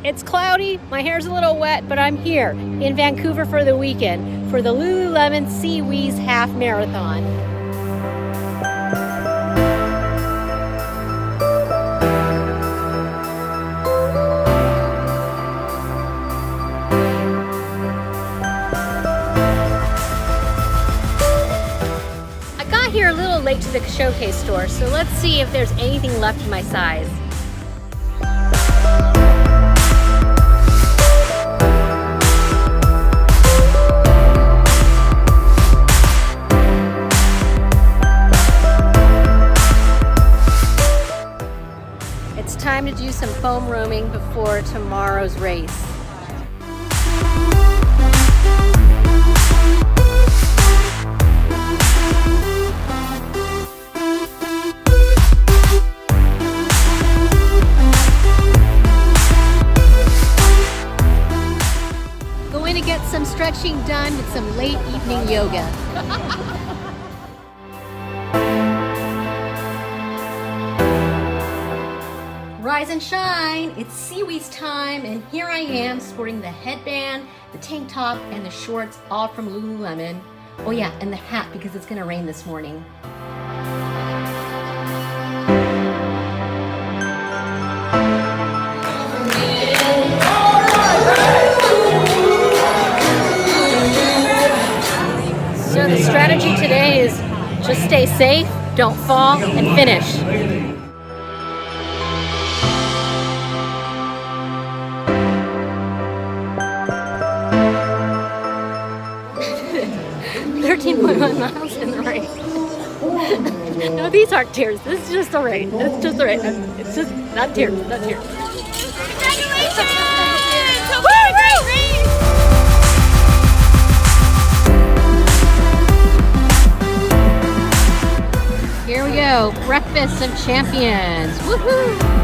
It's cloudy, my hair's a little wet, but I'm here in Vancouver for the weekend for the Lululemon SeaWheeze Half Marathon. I got here a little late to the showcase store, so let's see if there's anything left in my size. It's time to do some foam roaming before tomorrow's race. Going to get some stretching done with some late evening yoga. Rise and shine, it's SeaWheeze time, and here I am sporting the headband, the tank top, and the shorts, all from Lululemon. Oh yeah, and the hat because it's gonna rain this morning. So the strategy today is just stay safe, don't fall, and finish. miles in the rain. No, these aren't tears. This is just the rain. It's just the rain. It's just not tears. Not tears. Congratulations! Woo! Here we go. Breakfast of Champions. Woohoo!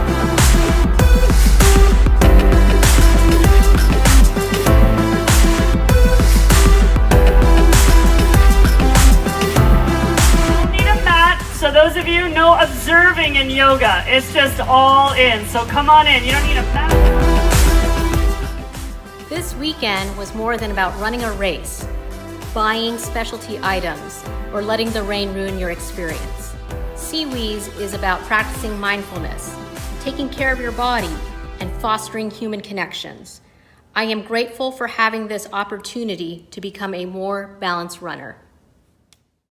So those of you know observing in yoga, it's just all in. So come on in, you don't need a mat. This weekend was more than about running a race, buying specialty items, or letting the rain ruin your experience. SeaWheeze is about practicing mindfulness, taking care of your body, and fostering human connections. I am grateful for having this opportunity to become a more balanced runner.